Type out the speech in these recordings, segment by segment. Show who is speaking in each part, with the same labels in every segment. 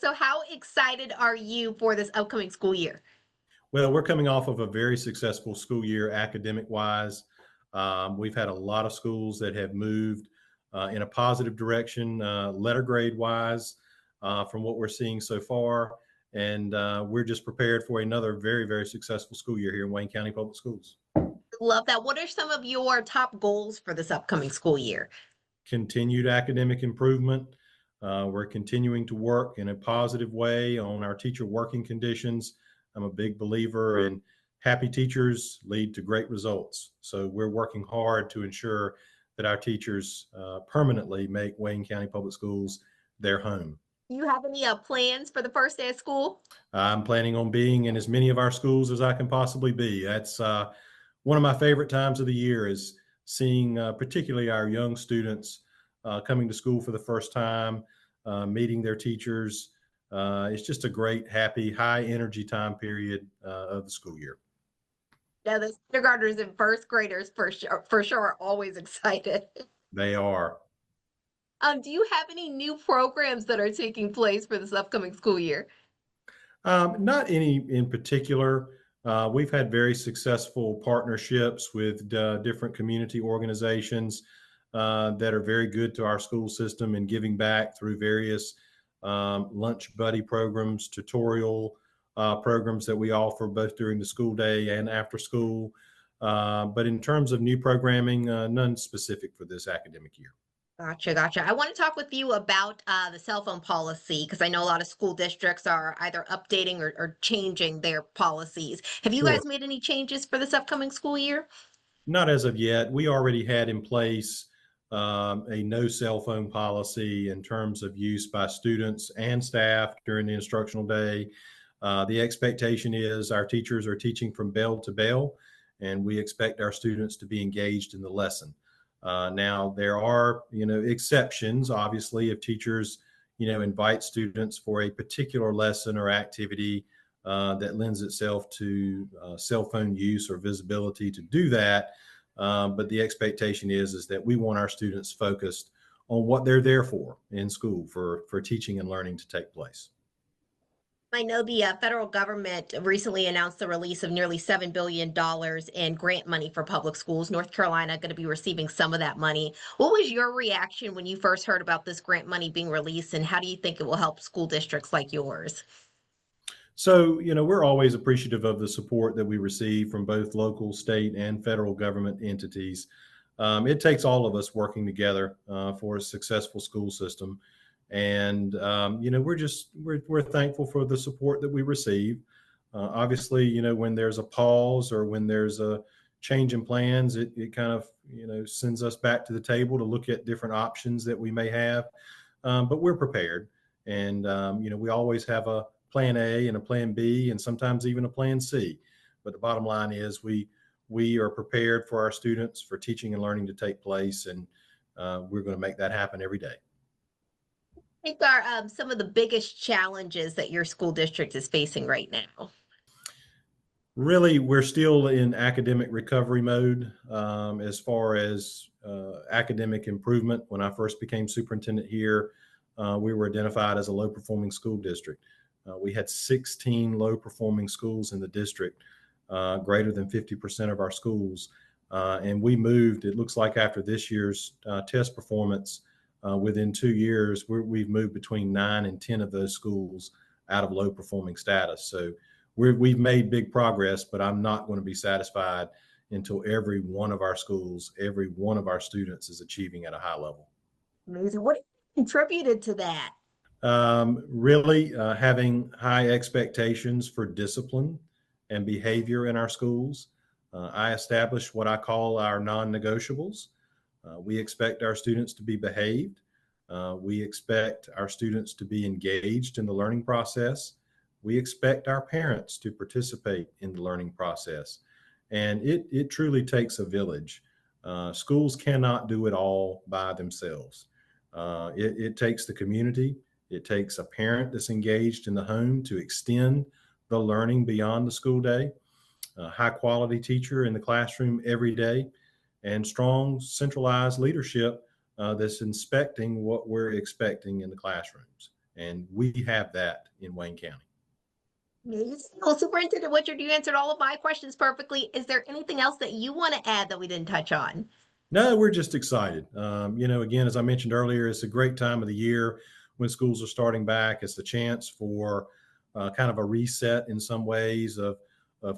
Speaker 1: So how excited are you for this upcoming school year?
Speaker 2: Well, we're coming off of a very successful school year academic wise. We've had a lot of schools that have moved in a positive direction, letter grade wise, from what we're seeing so far. And we're just prepared for another very, very successful school year here in Wayne County Public Schools.
Speaker 1: Love that. What are some of your top goals for this upcoming school year?
Speaker 2: Continued academic improvement. We're continuing to work in a positive way on our teacher working conditions. I'm a big believer in happy teachers lead to great results. So we're working hard to ensure that our teachers permanently make Wayne County Public Schools their home.
Speaker 1: You have any plans for the first day of school?
Speaker 2: I'm planning on being in as many of our schools as I can possibly be. That's one of my favorite times of the year is seeing particularly our young students coming to school for the first time, meeting their teachers. It's just a great, happy, high energy time period of the school year.
Speaker 1: Yeah, the kindergartners and first graders for sure are always excited.
Speaker 2: They are.
Speaker 1: Do you have any new programs that are taking place for this upcoming school year?
Speaker 2: Not any in particular. We've had very successful partnerships with different community organizations that are very good to our school system and giving back through various lunch buddy programs, tutorial programs that we offer both during the school day and after school. But in terms of new programming, none specific for this academic year.
Speaker 1: Gotcha. I want to talk with you about the cell phone policy because I know a lot of school districts are either updating or changing their policies. Have you
Speaker 2: Sure.
Speaker 1: guys made any changes for this upcoming school year?
Speaker 2: Not as of yet. We already had in place a no cell phone policy in terms of use by students and staff during the instructional day. The expectation is our teachers are teaching from bell to bell, and we expect our students to be engaged in the lesson. Now, there are, exceptions, obviously, if teachers, invite students for a particular lesson or activity that lends itself to cell phone use or visibility to do that. But the expectation is that we want our students focused on what they're there for in school for teaching and learning to take place.
Speaker 1: I know the federal government recently announced the release of nearly $7 billion in grant money for public schools. North Carolina going to be receiving some of that money. What was your reaction when you first heard about this grant money being released, and how do you think it will help school districts like yours?
Speaker 2: So, we're always appreciative of the support that we receive from both local, state, and federal government entities. It takes all of us working together for a successful school system. And, we're thankful for the support that we receive. Obviously, when there's a pause or when there's a change in plans, it kind of, sends us back to the table to look at different options that we may have. But we're prepared. And, we always have a plan A and a plan B and sometimes even a plan C. But the bottom line is we are prepared for our students for teaching and learning to take place. And we're going to make that happen every day.
Speaker 1: I think are some of the biggest challenges that your school district is facing right now?
Speaker 2: Really, we're still in academic recovery mode as far as academic improvement. When I first became superintendent here, we were identified as a low performing school district. We had 16 low performing schools in the district, greater than 50% of our schools. And we moved, it looks like after this year's test performance, within 2 years, we've moved between 9 and 10 of those schools out of low performing status. So we've made big progress, but I'm not going to be satisfied until every one of our schools, every one of our students is achieving at a high level.
Speaker 1: Amazing. What contributed to that?
Speaker 2: Really having high expectations for discipline and behavior in our schools. I established what I call our non-negotiables. We expect our students to be behaved. We expect our students to be engaged in the learning process. We expect our parents to participate in the learning process. And it truly takes a village. Schools cannot do it all by themselves. It takes the community. It takes a parent that's engaged in the home to extend the learning beyond the school day, a high quality teacher in the classroom every day, and strong centralized leadership that's inspecting what we're expecting in the classrooms. And we have that in Wayne County.
Speaker 1: Well, Superintendent Whichard, you answered all of my questions perfectly. Is there anything else that you want to add that we didn't touch on?
Speaker 2: No, we're just excited. Again, as I mentioned earlier, it's a great time of the year when schools are starting back. It's a chance for kind of a reset in some ways of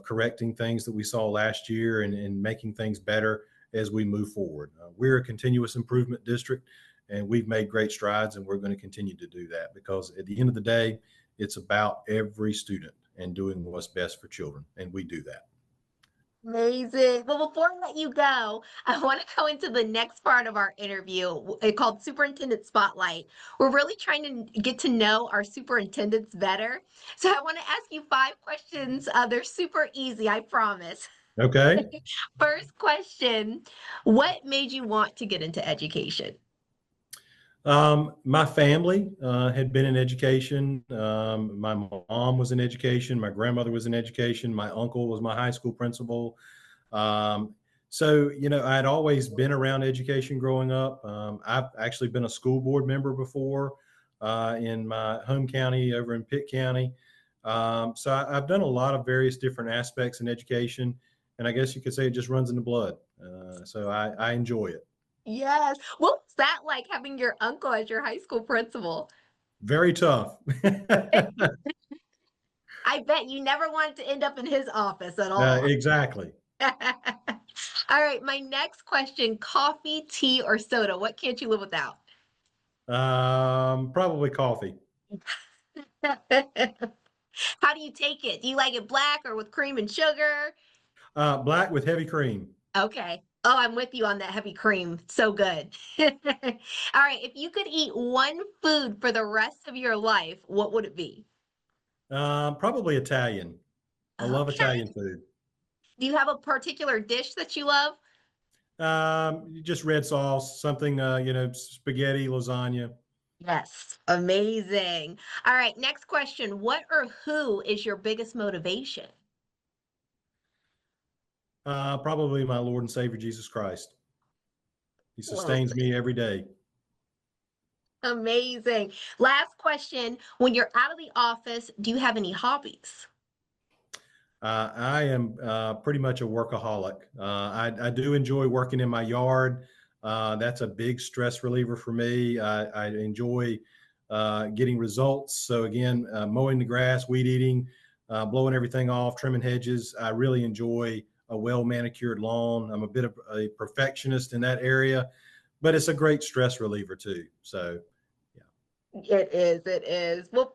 Speaker 2: correcting things that we saw last year and making things better as we move forward. We're a continuous improvement district, and we've made great strides, and we're going to continue to do that because at the end of the day, it's about every student and doing what's best for children, and we do that.
Speaker 1: Amazing. Well, before I let you go, I want to go into the next part of our interview called Superintendent Spotlight. We're really trying to get to know our superintendents better. So I want to ask you 5 questions. They're super easy, I promise.
Speaker 2: Okay.
Speaker 1: First question, what made you want to get into education?
Speaker 2: My family had been in education. My mom was in education. My grandmother was in education. My uncle was my high school principal. I had always been around education growing up. I've actually been a school board member before in my home county over in Pitt County. I've done a lot of various different aspects in education, and I guess you could say it just runs in the blood. I enjoy it.
Speaker 1: Yes. What was that like having your uncle as your high school principal?
Speaker 2: Very tough.
Speaker 1: I bet you never wanted to end up in his office at all.
Speaker 2: Exactly.
Speaker 1: All right, my next question, coffee, tea, or soda? What can't you live without?
Speaker 2: Probably coffee.
Speaker 1: How do you take it? Do you like it black or with cream and sugar?
Speaker 2: Black with heavy cream.
Speaker 1: Okay. Oh, I'm with you on that heavy cream. So good. All right, if you could eat one food for the rest of your life, what would it be?
Speaker 2: Probably Italian. I love
Speaker 1: Okay.
Speaker 2: Italian food.
Speaker 1: Do you have a particular dish that you love?
Speaker 2: Just red sauce, something, spaghetti, lasagna.
Speaker 1: Yes. Amazing. All right, next question. What or who is your biggest motivation?
Speaker 2: Probably my Lord and Savior, Jesus Christ. He
Speaker 1: Well,
Speaker 2: sustains me every day.
Speaker 1: amazing. Last question. When you're out of the office, do you have any hobbies?
Speaker 2: I am pretty much a workaholic. I do enjoy working in my yard. That's a big stress reliever for me. I enjoy getting results. So again, mowing the grass, weed eating, blowing everything off, trimming hedges. I really enjoy a well manicured lawn. I'm a bit of a perfectionist in that area, but it's a great stress reliever too. So yeah.
Speaker 1: It is. It is. Well,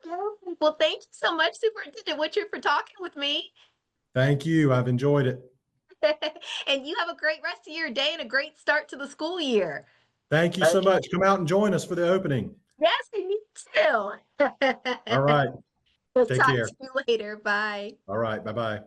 Speaker 1: thank you so much, Superintendent Whichard, for talking with me.
Speaker 2: Thank you. I've enjoyed it.
Speaker 1: And you have a great rest of your day and a great start to the school year.
Speaker 2: Thank you so much. Come out and join us for the opening.
Speaker 1: Yes, and me too.
Speaker 2: All right.
Speaker 1: We'll
Speaker 2: Take
Speaker 1: talk
Speaker 2: care.
Speaker 1: to you later. Bye.
Speaker 2: All right. Bye-bye.